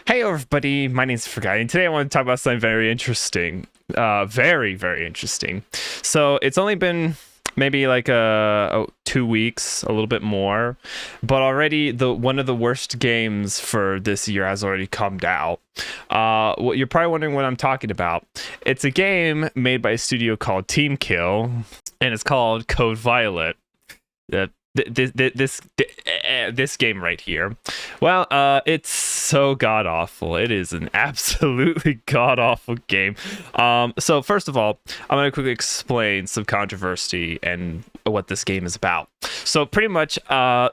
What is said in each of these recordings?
Hey everybody, my name's Furgotti, and today I want to talk about something very interesting. Very, very interesting. So it's only been maybe like 2 weeks, a little bit more, but already the one of the worst games for this year has already come out. What you're probably wondering what I'm talking about. It's a game made by a studio called Team Kill, and it's called Code Violet. This game right here. Well, it's so god awful. It is an absolutely god awful game. So first of all, I'm gonna quickly explain some controversy and what this game is about. So pretty much,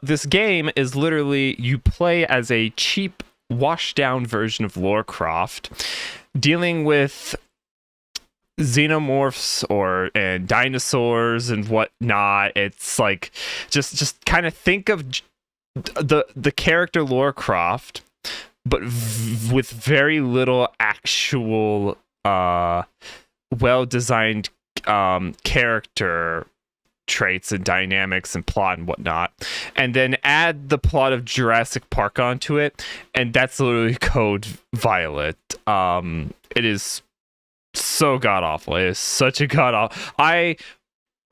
this game is literally you play as a cheap, washed down version of Lorecroft, dealing with xenomorphs and dinosaurs and whatnot. It's like just kind of think of the character Lorecroft, but with very little actual well-designed character traits and dynamics and plot and whatnot, and then add the plot of Jurassic Park onto it, and that's literally Code Violet. It is so god awful. It is such a god awful. I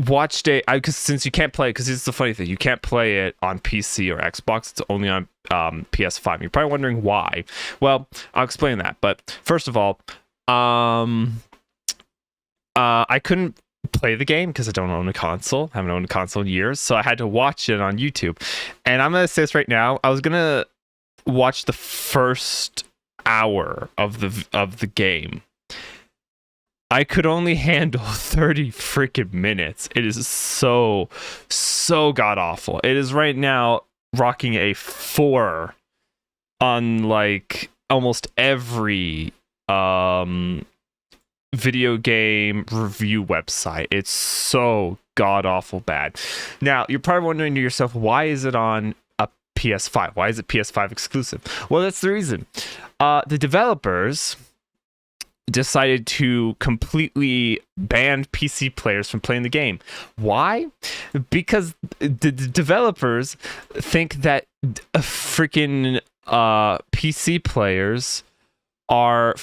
watched it because since you can't play it, because it's the funny thing, you can't play it on PC or Xbox. It's only on PS5. You're probably wondering why. Well, I'll explain that. But first of all, I couldn't play the game because I don't own a console. I haven't owned a console in years, so I had to watch it on YouTube. And I'm gonna say this right now. I was gonna watch the first hour of the game. I could only handle 30 freaking minutes. It is so god awful. It is right now rocking a 4 on like almost every video game review website. It's so god awful bad. Now, you're probably wondering to yourself, why is it on a PS5? Why is it PS5 exclusive? Well, that's the reason. The developers decided to completely ban PC players from playing the game. Why? Because the developers think that freaking PC players are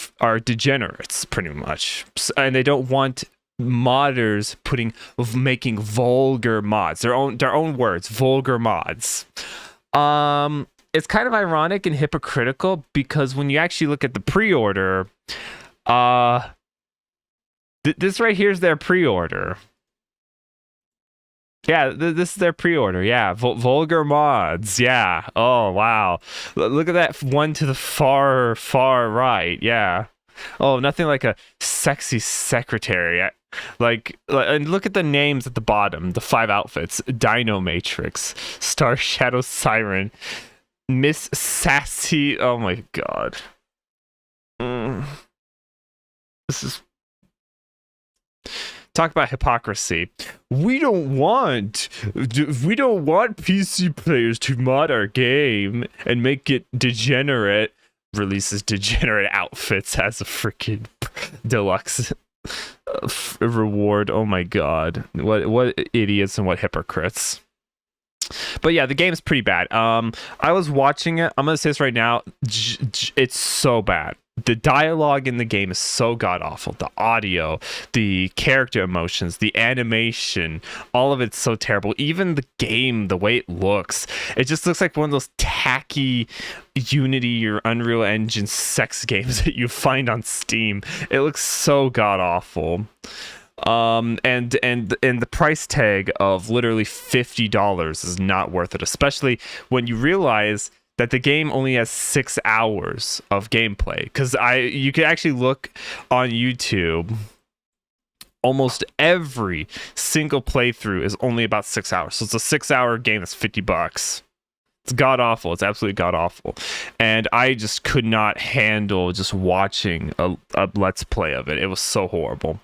degenerates, pretty much, and they don't want modders making vulgar mods. Their own words, vulgar mods. It's kind of ironic and hypocritical because when you actually look at the pre-order, this right here is their pre-order. Yeah, this is their pre-order. Yeah, vulgar mods. Yeah. Oh wow, look at that one to the far right. Yeah. Oh, nothing like a sexy secretary. And look at the names at the bottom. The 5 outfits: Dino Matrix, Star Shadow Siren, Miss Sassy. Oh my god. This is talk about hypocrisy. We don't want PC players to mod our game and make it degenerate. Releases degenerate outfits as a freaking deluxe reward. Oh my god, what idiots and what hypocrites. But yeah, the game's pretty bad. I was watching it. I'm gonna say this right now. It's so bad. The dialogue in the game is so god awful. The audio, the character emotions, the animation, all of it's so terrible. Even the game, the way it just looks like one of those tacky Unity or Unreal Engine sex games that you find on Steam. It looks so god awful. And the price tag of literally $50 is not worth it, especially when you realize that the game only has 6 hours of gameplay. Because you can actually look on YouTube. Almost every single playthrough is only about 6 hours. So it's a 6-hour game that's $50. It's god awful. It's absolutely god awful. And I just could not handle just watching a let's play of it. It was so horrible.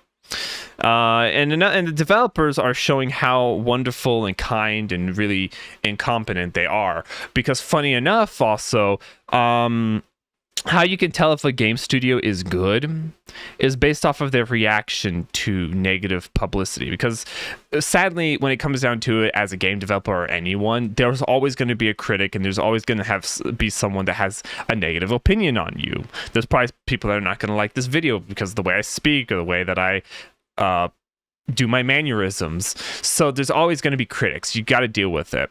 And the developers are showing how wonderful and kind and really incompetent they are, because funny enough also, how you can tell if a game studio is good is based off of their reaction to negative publicity. Because sadly, when it comes down to it, as a game developer or anyone, there's always going to be a critic, and there's always going to be someone that has a negative opinion on you. There's probably people that are not going to like this video because of the way I speak or the way that I do my mannerisms. So there's always going to be critics. You got to deal with it.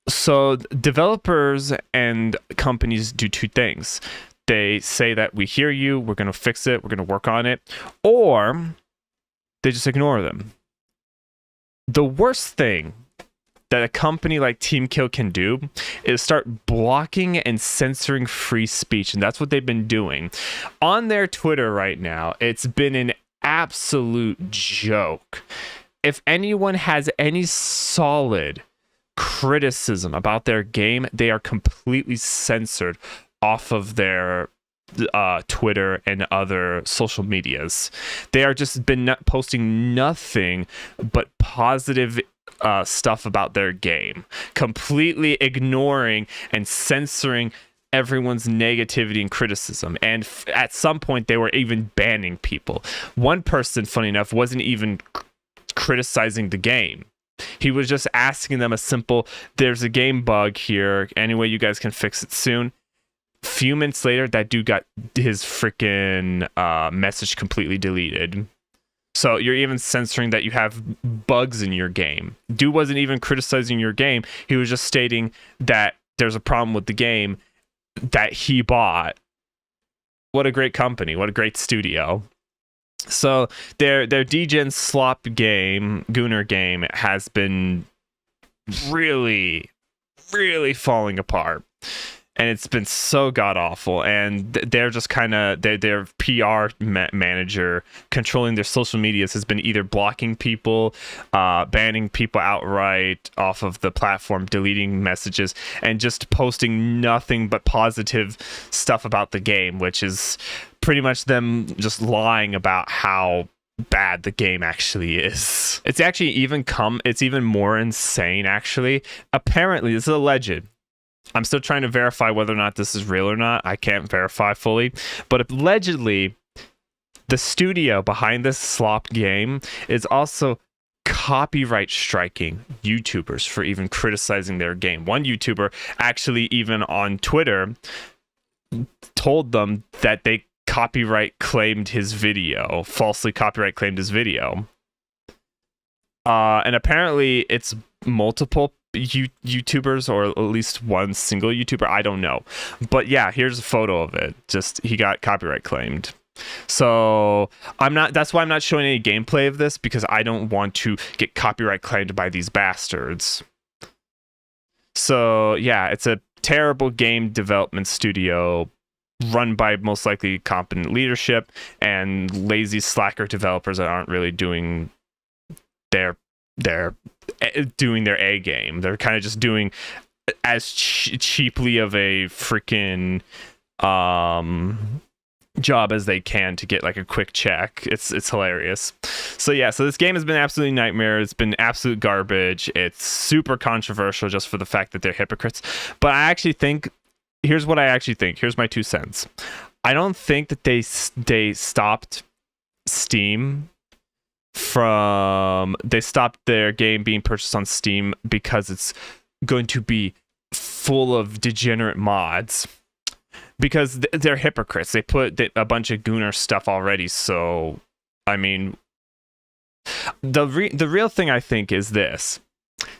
So developers and companies do two things. They say that we hear you, we're going to fix it, we're going to work on it, or they just ignore them. The worst thing that a company like Team Kill can do is start blocking and censoring free speech, and that's what they've been doing. On their Twitter right now, it's been an absolute joke. If anyone has any solid criticism about their game, they are completely censored off of their Twitter and other social medias. They are just been posting nothing but positive stuff about their game, completely ignoring and censoring everyone's negativity and criticism. And at some point they were even banning people. One person, funny enough, wasn't even criticizing the game. He was just asking them a simple, there's a game bug here, anyway you guys can fix it soon. Few minutes later, that dude got his freaking message completely deleted. So you're even censoring that you have bugs in your game. Dude wasn't even criticizing your game. He was just stating that there's a problem with the game that he bought. What a great company. What a great studio. So their Degen slop game, Gunner game, has been really, really falling apart. And it's been so god awful, and they're just kind of their PR manager controlling their social medias has been either blocking people, banning people outright off of the platform, deleting messages, and just posting nothing but positive stuff about the game, which is pretty much them just lying about how bad the game actually is. It's actually it's even more insane actually. Apparently, this is alleged. I'm still trying to verify whether or not this is real or not. I can't verify fully. But allegedly, the studio behind this slop game is also copyright striking YouTubers for even criticizing their game. One YouTuber actually even on Twitter told them that they copyright claimed his video, falsely copyright claimed his video. And apparently it's multiple YouTubers, or at least one single YouTuber. I don't know, but yeah, here's a photo of it. Just he got copyright claimed. So that's why I'm not showing any gameplay of this, because I don't want to get copyright claimed by these bastards. So yeah, it's a terrible game development studio run by most likely competent leadership and lazy slacker developers that aren't really doing their A game. They're kind of just doing as cheaply of a freaking job as they can to get like a quick check. It's hilarious. So yeah, so this game has been absolutely nightmare. It's been absolute garbage. It's super controversial just for the fact that they're hypocrites. But I actually think, here's what I actually think. Here's my 2 cents. I don't think that they stopped Steam they stopped their game being purchased on Steam because it's going to be full of degenerate mods, because they're hypocrites. They put a bunch of Gunner stuff already. So I mean, the real thing I think is this: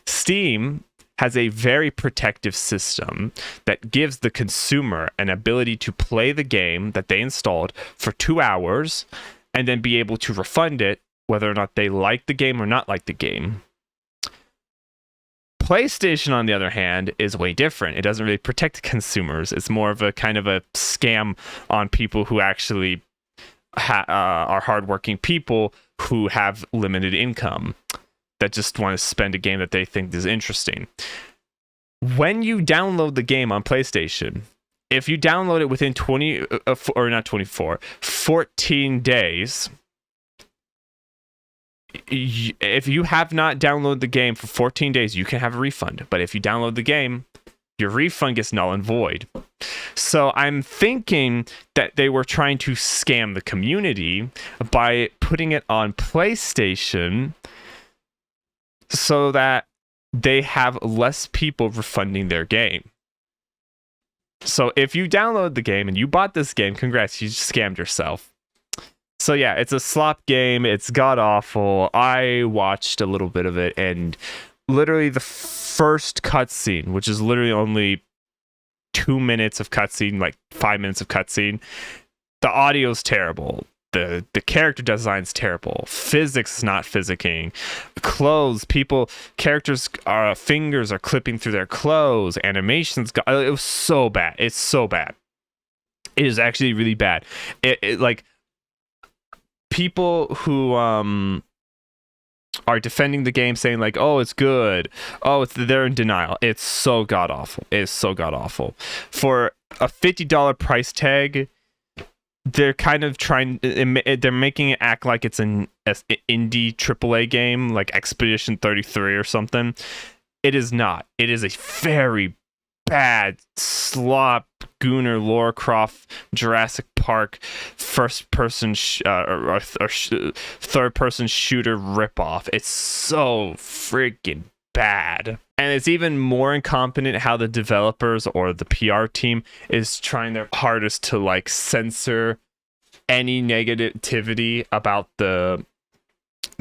Steam has a very protective system that gives the consumer an ability to play the game that they installed for 2 hours and then be able to refund it whether or not they like the game or not like the game. PlayStation, on the other hand, is way different. It doesn't really protect consumers. It's more of a kind of a scam on people who actually are hardworking people who have limited income that just want to spend a game that they think is interesting. When you download the game on PlayStation, if you download it within 14 days, if you have not downloaded the game for 14 days, you can have a refund. But if you download the game your refund gets null and void. So I'm thinking that they were trying to scam the community by putting it on PlayStation so that they have less people refunding their game. So if you download the game and you bought this game, congrats, you just scammed yourself. So yeah, it's a slop game. It's god awful. I watched a little bit of it, and literally the first cutscene, which is literally only 2 minutes of cutscene, like 5 minutes of cutscene, the audio's terrible. The character design's terrible. Physics is not physicking. Clothes, characters' fingers are clipping through their clothes. Animations, it was so bad. It's so bad. It is actually really bad. It like people who are defending the game, saying like, "Oh, it's good. Oh, they're in denial." It's so god awful. It's so god awful. For a $50 price tag, they're kind of they're making it act like it's an indie AAA game, like Expedition 33 or something. It is not. It is a very bad slop Gooner Lara Croft Jurassic Park first-person or third-person shooter ripoff. It's so freaking bad. And it's even more incompetent how the developers or the PR team is trying their hardest to like censor any negativity about the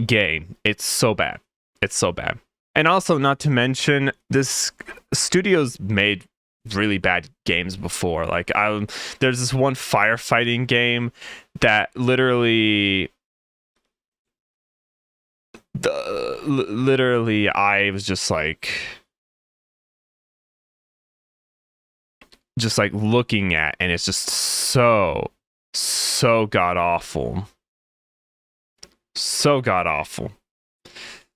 game. It's so bad. It's so bad. And also, not to mention, this studio's made really bad games before. Like, there's this one firefighting game that literally I was just like looking at, and it's just so god awful. So god awful.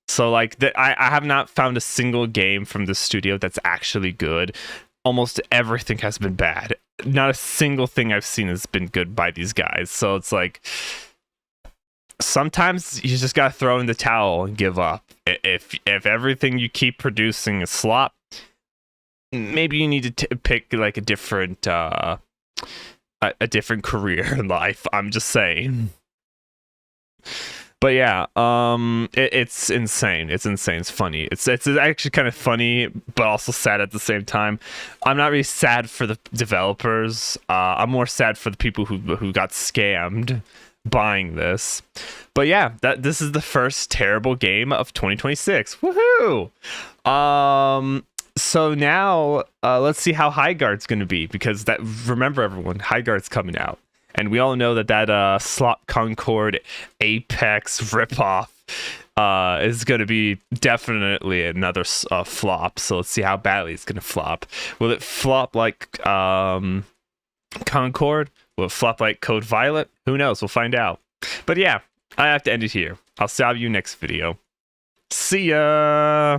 So like I have not found a single game from the studio that's actually good. Almost everything has been bad. Not a single thing I've seen has been good by these guys. So it's like, sometimes you just gotta throw in the towel and give up. If everything you keep producing is slop, maybe you need to pick like a different career in life. I'm just saying. But yeah, it's insane. It's insane. It's funny. It's actually kind of funny, but also sad at the same time. I'm not really sad for the developers. I'm more sad for the people who got scammed buying this. But yeah, this is the first terrible game of 2026. Woohoo! So now let's see how Highguard's going to be, because remember everyone, Highguard's coming out. And we all know that Slop Concord Apex ripoff is going to be definitely another flop. So let's see how badly it's going to flop. Will it flop like Concord? Will it flop like Code Violet? Who knows? We'll find out. But yeah, I have to end it here. I'll see you next video. See ya!